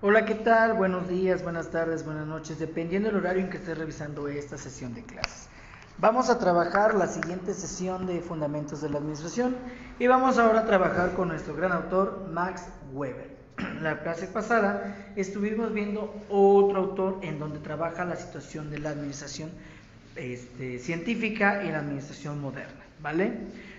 Hola, ¿qué tal? Buenos días, buenas tardes, buenas noches, dependiendo del horario en que estés revisando esta sesión de clases. Vamos a trabajar la siguiente sesión de Fundamentos de la Administración y vamos ahora a trabajar con nuestro gran autor Max Weber. La clase pasada estuvimos viendo otro autor en donde trabaja la situación de la administración científica y la administración moderna, ¿vale?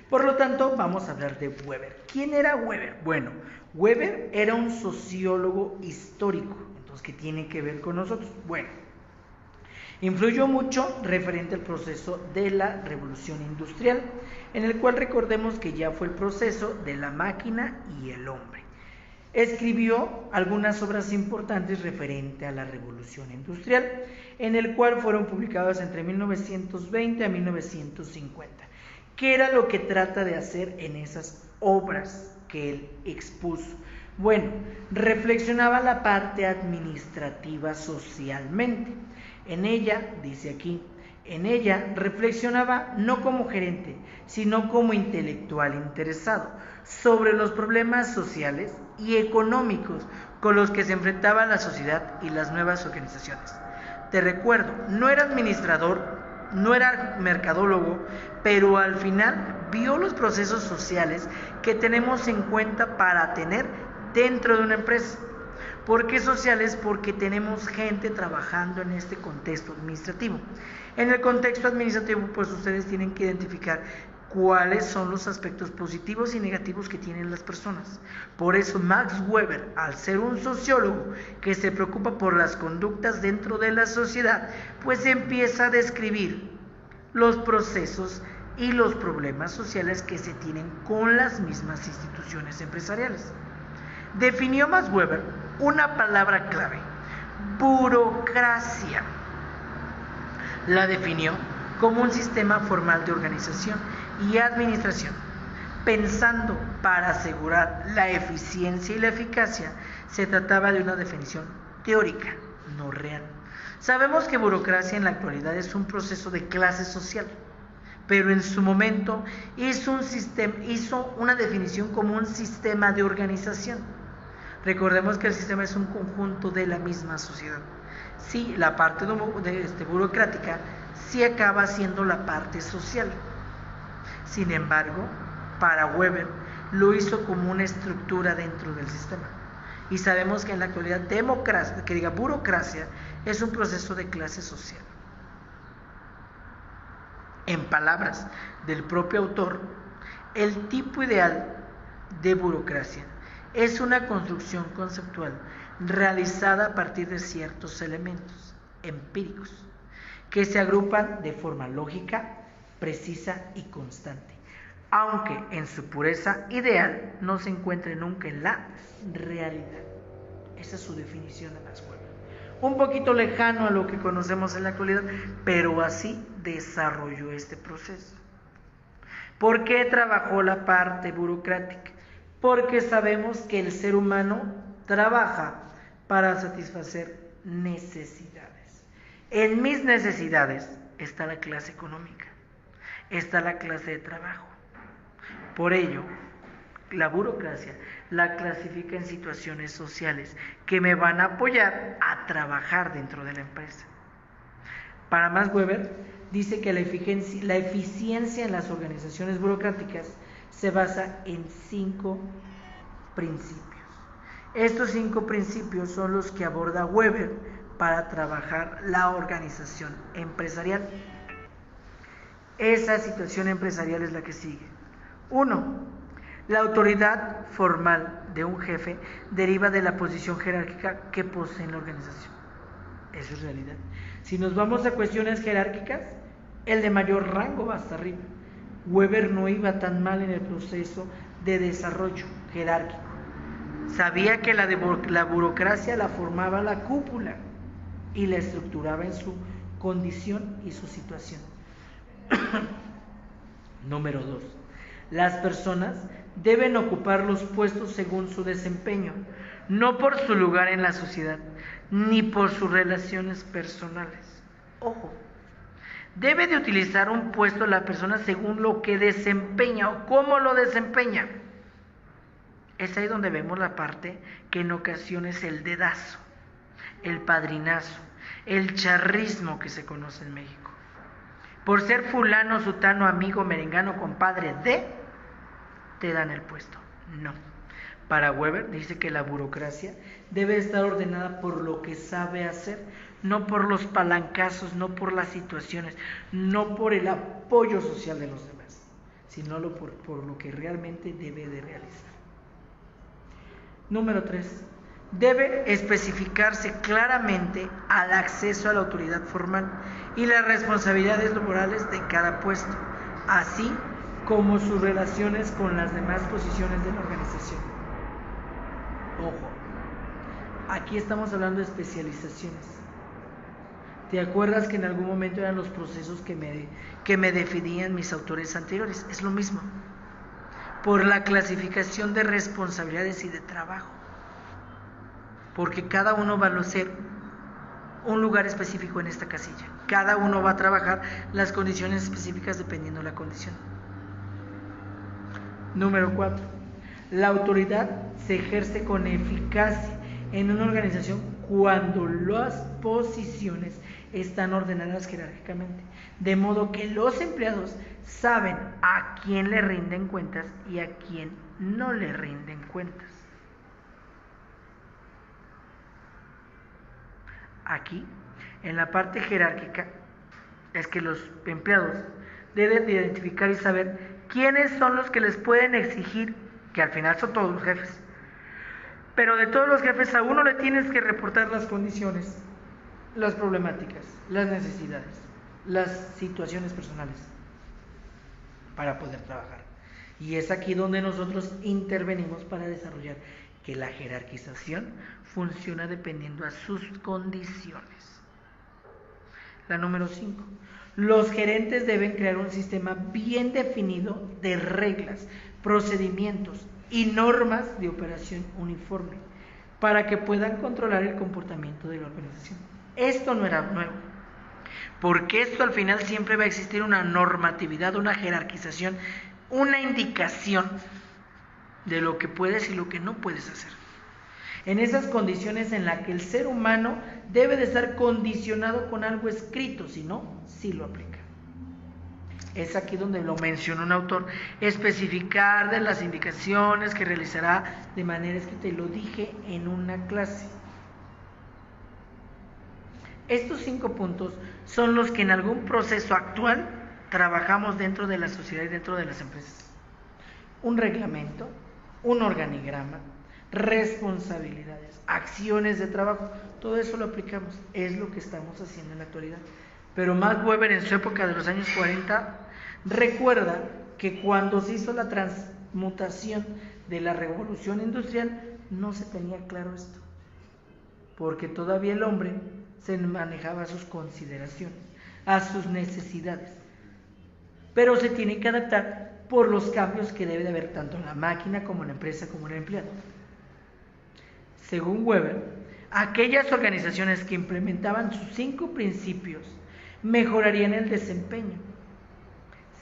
Por lo tanto, vamos a hablar de Weber. ¿Quién era Weber? Bueno, Weber era un sociólogo histórico. Entonces, ¿qué tiene que ver con nosotros? Bueno, influyó mucho referente al proceso de la revolución industrial, en el cual recordemos que ya fue el proceso de la máquina y el hombre. Escribió algunas obras importantes referente a la revolución industrial, en el cual fueron publicadas entre 1920 a 1950. ¿Qué era lo que trata de hacer en esas obras que él expuso? Bueno, reflexionaba la parte administrativa socialmente. En ella, dice aquí, en ella reflexionaba no como gerente, sino como intelectual interesado sobre los problemas sociales y económicos con los que se enfrentaba la sociedad y las nuevas organizaciones. Te recuerdo, no era administrador, no era mercadólogo, pero al final vio los procesos sociales que tenemos en cuenta para tener dentro de una empresa. ¿Por qué sociales? Porque tenemos gente trabajando en este contexto administrativo. En el contexto administrativo, pues ustedes tienen que identificar cuáles son los aspectos positivos y negativos que tienen las personas. Por eso Max Weber, al ser un sociólogo que se preocupa por las conductas dentro de la sociedad, pues empieza a describir los procesos y los problemas sociales que se tienen con las mismas instituciones empresariales. Definió Max Weber una palabra clave: burocracia. La definió como un sistema formal de organización y administración, pensando para asegurar la eficiencia y la eficacia. Se trataba de una definición teórica, no real. Sabemos que burocracia en la actualidad es un proceso de clase social, pero en su momento hizo una definición como un sistema de organización. Recordemos que el sistema es un conjunto de la misma sociedad. Sí, la parte burocrática sí acaba siendo la parte social. Sin embargo, para Weber lo hizo como una estructura dentro del sistema. Y sabemos que en la actualidad burocracia es un proceso de clase social. En palabras del propio autor, el tipo ideal de burocracia es una construcción conceptual realizada a partir de ciertos elementos empíricos que se agrupan de forma lógica, precisa y constante, aunque en su pureza ideal no se encuentre nunca en la realidad. Esa es su definición de Max Weber. Un poquito lejano a lo que conocemos en la actualidad, pero así desarrolló este proceso. ¿Por qué trabajó la parte burocrática? Porque sabemos que el ser humano trabaja para satisfacer necesidades. En mis necesidades está la clase económica, está la clase de trabajo. Por ello, la burocracia la clasifica en situaciones sociales que me van a apoyar a trabajar dentro de la empresa. Para Max Weber, dice que la eficiencia en las organizaciones burocráticas se basa en 5 principios. Estos 5 principios son los que aborda Weber para trabajar la organización empresarial. Esa situación empresarial es la que sigue. 1. La autoridad formal de un jefe deriva de la posición jerárquica que posee en la organización. Eso es realidad. Si nos vamos a cuestiones jerárquicas, el de mayor rango va hasta arriba. Weber no iba tan mal en el proceso de desarrollo jerárquico. Sabía que la burocracia la formaba la cúpula y la estructuraba en su condición y su situación. Número 2. Las personas deben ocupar los puestos según su desempeño, no por su lugar en la sociedad, ni por sus relaciones personales. Ojo, debe de utilizar un puesto la persona según lo que desempeña o cómo lo desempeña. Es ahí donde vemos la parte que en ocasiones el dedazo, el padrinazo, el charrismo que se conoce en México. Por ser fulano, sutano, amigo, merengano, compadre de, te dan el puesto. No. Para Weber dice que la burocracia debe estar ordenada por lo que sabe hacer, no por los palancazos, no por las situaciones, no por el apoyo social de los demás, sino por lo que realmente debe de realizar. Número 3. Debe especificarse claramente al acceso a la autoridad formal y las responsabilidades laborales de cada puesto, así como sus relaciones con las demás posiciones de la organización. Ojo, aquí estamos hablando de especializaciones. ¿Te acuerdas que en algún momento eran los procesos que me definían mis autores anteriores? Es lo mismo, por la clasificación de responsabilidades y de trabajo, porque cada uno va a ser un lugar específico en esta casilla. Cada uno va a trabajar las condiciones específicas dependiendo de la condición. Número 4. La autoridad se ejerce con eficacia en una organización cuando las posiciones están ordenadas jerárquicamente, de modo que los empleados saben a quién le rinden cuentas y a quién no le rinden cuentas. Aquí, en la parte jerárquica, es que los empleados deben de identificar y saber quiénes son los que les pueden exigir, que al final son todos los jefes. Pero de todos los jefes a uno le tienes que reportar las condiciones, las problemáticas, las necesidades, las situaciones personales para poder trabajar. Y es aquí donde nosotros intervenimos para desarrollar que la jerarquización funciona dependiendo a sus condiciones. La número 5. Los gerentes deben crear un sistema bien definido de reglas, procedimientos y normas de operación uniforme para que puedan controlar el comportamiento de la organización. Esto no era nuevo, porque esto al final siempre va a existir una normatividad, una jerarquización, una indicación de lo que puedes y lo que no puedes hacer. En esas condiciones en las que el ser humano debe de estar condicionado con algo escrito, si no, sí lo aplica. Es aquí donde lo menciona un autor, especificar de las indicaciones que realizará de manera escrita, y lo dije en una clase. Estos 5 puntos son los que en algún proceso actual trabajamos dentro de la sociedad y dentro de las empresas. Un reglamento, un organigrama, responsabilidades, acciones de trabajo, todo eso lo aplicamos, es lo que estamos haciendo en la actualidad. Pero Max Weber en su época de los años 40 recuerda que cuando se hizo la transmutación de la revolución industrial no se tenía claro esto, porque todavía el hombre se manejaba a sus consideraciones, a sus necesidades, pero se tiene que adaptar por los cambios que debe de haber tanto en la máquina como en la empresa como en el empleado. Según Weber, aquellas organizaciones que implementaban sus 5 principios mejorarían el desempeño.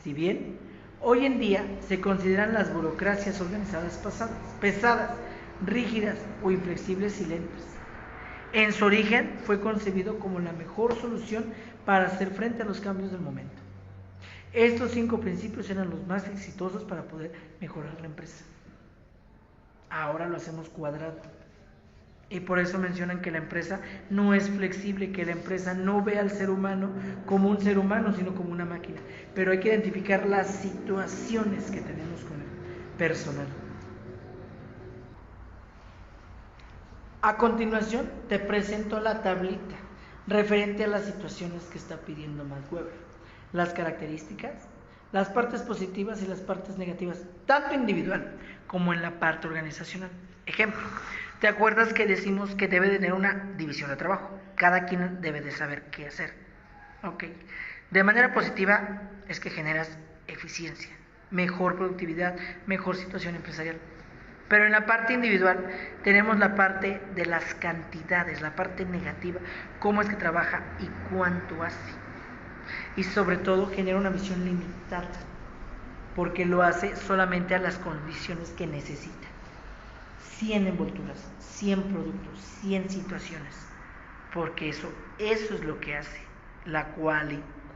Si bien hoy en día se consideran las burocracias organizadas pesadas, rígidas o inflexibles y lentas, en su origen fue concebido como la mejor solución para hacer frente a los cambios del momento. Estos 5 principios eran los más exitosos para poder mejorar la empresa. Ahora lo hacemos cuadrado. Y por eso mencionan que la empresa no es flexible, que la empresa no ve al ser humano como un ser humano, sino como una máquina. Pero hay que identificar las situaciones que tenemos con el personal. A continuación te presento la tablita referente a las situaciones que está pidiendo Max Weber. Las características, las partes positivas y las partes negativas, tanto individual como en la parte organizacional. Ejemplo, ¿te acuerdas que decimos que debe tener una división de trabajo? Cada quien debe de saber qué hacer. Ok. De manera positiva es que generas eficiencia, mejor productividad, mejor situación empresarial. Pero en la parte individual tenemos la parte de las cantidades, la parte negativa, cómo es que trabaja y cuánto hace. Y sobre todo genera una visión limitada, porque lo hace solamente a las condiciones que necesita. 100 envolturas, 100 productos, 100 situaciones, porque eso es lo que hace la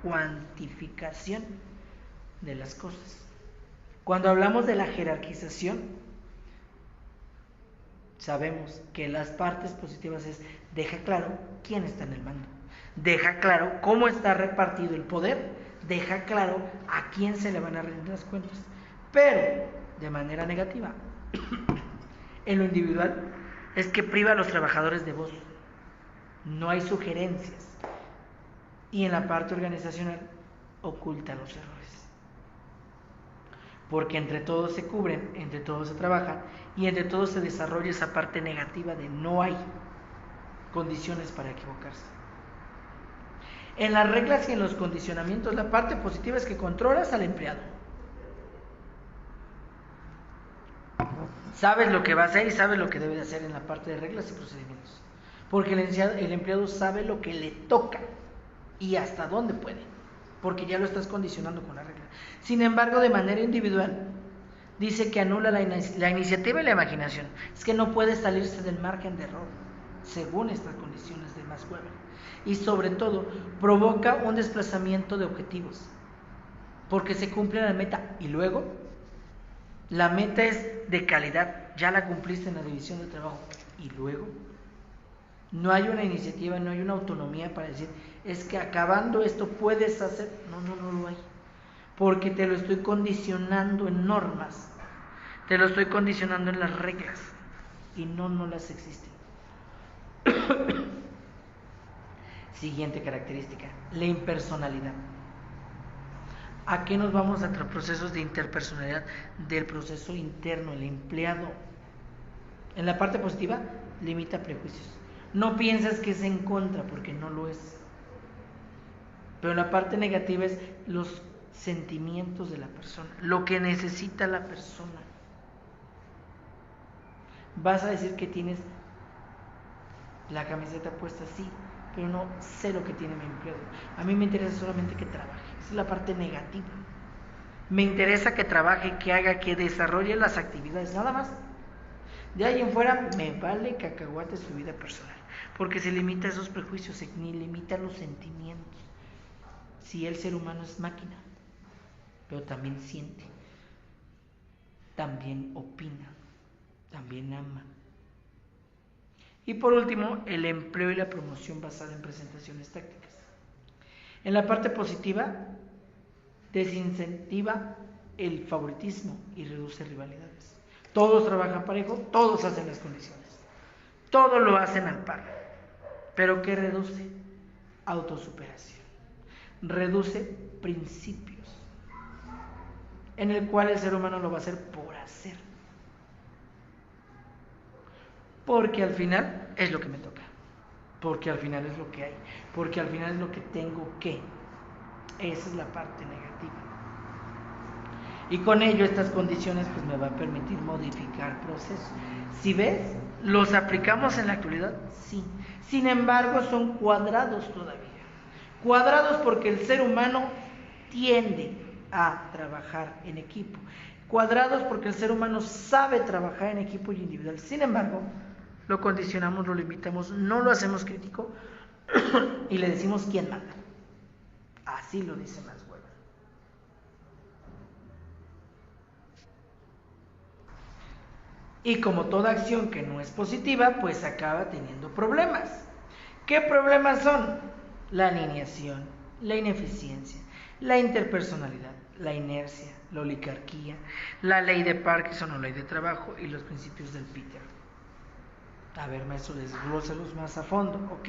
cuantificación de las cosas. Cuando hablamos de la jerarquización, sabemos que las partes positivas es deja claro quién está en el mando, deja claro cómo está repartido el poder, deja claro a quién se le van a rendir las cuentas. Pero de manera negativa, en lo individual, es que priva a los trabajadores de voz, no hay sugerencias, y en la parte organizacional oculta los errores, porque entre todos se cubren, entre todos se trabajan y entre todos se desarrolla esa parte negativa de no hay condiciones para equivocarse. En las reglas y en los condicionamientos, la parte positiva es que controlas al empleado. Sabes lo que va a hacer y sabes lo que debe de hacer en la parte de reglas y procedimientos, porque el empleado sabe lo que le toca y hasta dónde puede, porque ya lo estás condicionando con la regla. Sin embargo, de manera individual, dice que anula la iniciativa y la imaginación. Es que no puede salirse del margen de error, según estas condiciones de Max Weber. Y sobre todo, provoca un desplazamiento de objetivos, porque se cumple la meta y luego la meta es de calidad, ya la cumpliste en la división de trabajo y luego no hay una iniciativa, no hay una autonomía para decir, es que acabando esto puedes hacer, no lo hay, porque te lo estoy condicionando en normas, te lo estoy condicionando en las reglas y no las existen. Siguiente característica, la impersonalidad. ¿A qué nos vamos a procesos de interpersonalidad del proceso interno, el empleado? En la parte positiva, limita prejuicios. No piensas que es en contra, porque no lo es. Pero la parte negativa es los sentimientos de la persona, lo que necesita la persona. Vas a decir que tienes la camiseta puesta, sí, pero no sé lo que tiene mi empleado. A mí me interesa solamente que trabaje. Esa es la parte negativa. Me interesa que trabaje, que haga, que desarrolle las actividades, nada más. De ahí en fuera me vale cacahuate su vida personal, porque se limita a esos prejuicios, se limita a los sentimientos. Si el ser humano es máquina, pero también siente, también opina, también ama. Y por último, el empleo y la promoción basada en presentaciones tácticas. En la parte positiva, desincentiva el favoritismo y reduce rivalidades. Todos trabajan parejo, todos hacen las condiciones, todos lo hacen al par. ¿Pero qué reduce? Autosuperación. Reduce principios, en el cual el ser humano lo va a hacer por hacer. Porque al final es lo que me toca, porque al final es lo que hay, porque al final es lo que tengo que. Esa es la parte negativa. Y con ello estas condiciones pues me va a permitir modificar procesos. Si ves, los aplicamos en la actualidad, sí. Sin embargo, son cuadrados todavía. Cuadrados porque el ser humano tiende a trabajar en equipo. Cuadrados porque el ser humano sabe trabajar en equipo y individual. Sin embargo, lo condicionamos, lo limitamos, no lo hacemos crítico y le decimos quién manda. Así lo dice Max Weber. Y como toda acción que no es positiva, pues acaba teniendo problemas. ¿Qué problemas son? La alineación, la ineficiencia, la interpersonalidad, la inercia, la oligarquía, la ley de Parkinson o ley de trabajo y los principios del Peter. A ver, maestro, desglósalos más a fondo. Ok.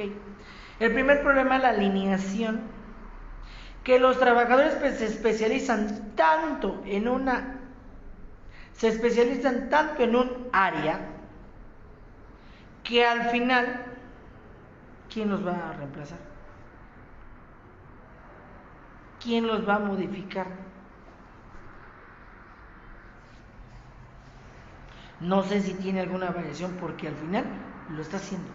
El primer problema, la alineación, que los trabajadores pues, se especializan tanto en un área que al final, ¿quién los va a reemplazar? ¿Quién los va a modificar? No sé si tiene alguna variación porque al final lo está haciendo.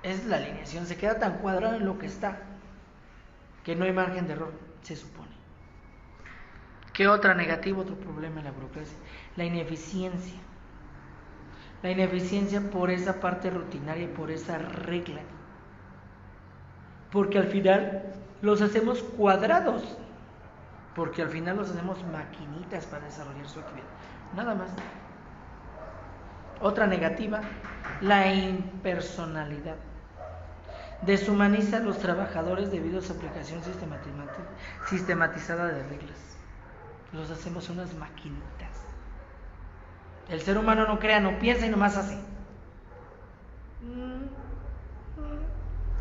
Es la alineación, se queda tan cuadrado en lo que está que no hay margen de error, se supone. ¿Qué otra negativa, otro problema en la burocracia? La ineficiencia. La ineficiencia por esa parte rutinaria, por esa regla. Porque al final los hacemos cuadrados. Porque al final los hacemos maquinitas para desarrollar su actividad. Nada más. Otra negativa, la impersonalidad. Deshumaniza a los trabajadores debido a su aplicación sistematizada de reglas. Los hacemos unas maquinitas. El ser humano no crea, no piensa y nomás hace.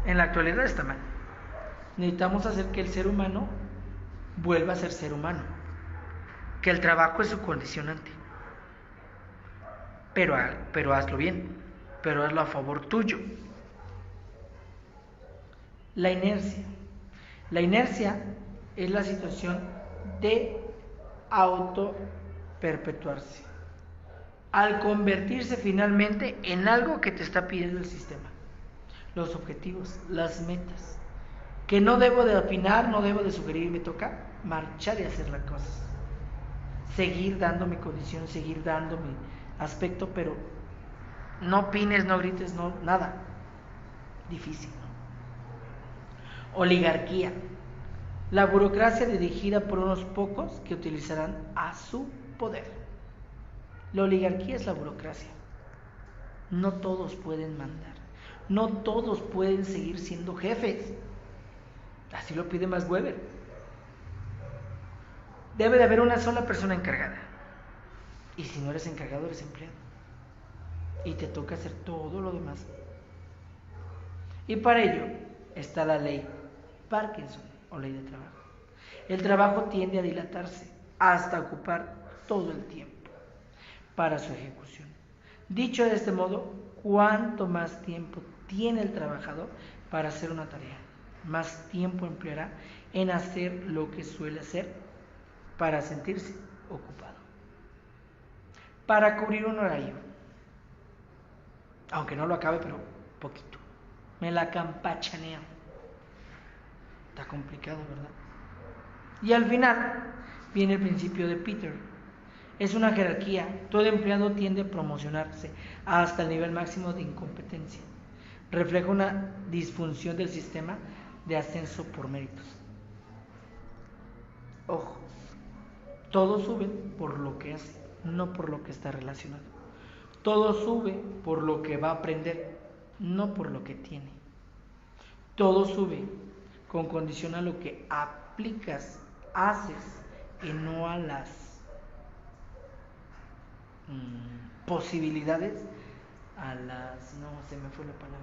En la actualidad está mal. Necesitamos hacer que el ser humano vuelva a ser ser humano. Que el trabajo es su condicionante. Pero hazlo bien. Pero hazlo a favor tuyo. La inercia. La inercia es la situación de auto-perpetuarse. Al convertirse finalmente en algo que te está pidiendo el sistema. Los objetivos, las metas. Que no debo de opinar, no debo de sugerir, me toca marchar y hacer las cosas. Seguir dando mi condición, seguir dando mi aspecto, pero no opines, no grites, no, nada. Difícil, ¿no? Oligarquía. La burocracia dirigida por unos pocos que utilizarán a su poder. La oligarquía es la burocracia. No todos pueden mandar. No todos pueden seguir siendo jefes. Así lo pide Max Weber. Debe de haber una sola persona encargada. Y si no eres encargado, eres empleado. Y te toca hacer todo lo demás. Y para ello está la ley Parkinson o ley de trabajo. El trabajo tiende a dilatarse hasta ocupar todo el tiempo para su ejecución. Dicho de este modo, cuanto más tiempo tiene el trabajador para hacer una tarea, más tiempo empleará en hacer lo que suele hacer para sentirse ocupado. Para cubrir un horario, aunque no lo acabe, pero poquito. Me la campachaneo. Está complicado, ¿verdad? Y al final viene el principio de Peter. Es una jerarquía. Todo empleado tiende a promocionarse hasta el nivel máximo de incompetencia. Refleja una disfunción del sistema de ascenso por méritos. Ojo, todo sube por lo que hace, no por lo que está relacionado. Todo sube por lo que va a aprender, no por lo que tiene. Todo sube con condición a lo que aplicas, haces y no a las posibilidades, a las, no se me fue la palabra,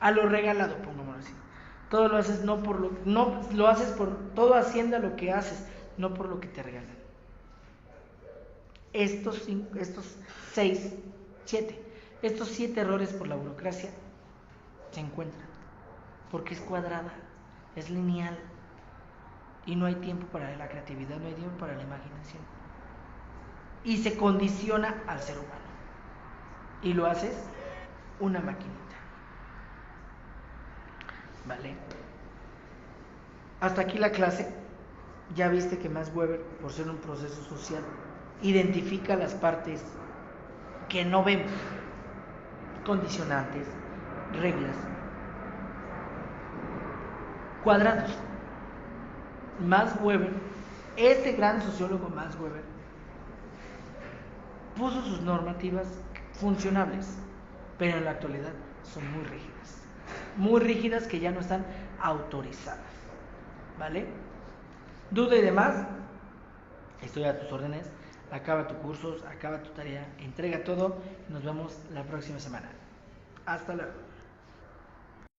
a lo regalado, pongámoslo así. Todo lo haces no por lo, no lo haces por, todo asciende a lo que haces, no por lo que te regalan. Estos 7 errores por la burocracia se encuentran, porque es cuadrada, es lineal, y no hay tiempo para la creatividad, no hay tiempo para la imaginación. Y se condiciona al ser humano. Y lo haces una maquinita. ¿Vale? Hasta aquí la clase. Ya viste que Max Weber, por ser un proceso social, identifica las partes que no vemos. Condicionantes, reglas, cuadrados. Max Weber, este gran sociólogo Max Weber, puso sus normativas funcionables, pero en la actualidad son muy rígidas que ya no están autorizadas. ¿Vale? Duda y demás, estoy a tus órdenes. Acaba tu curso, acaba tu tarea, entrega todo. Nos vemos la próxima semana. Hasta luego.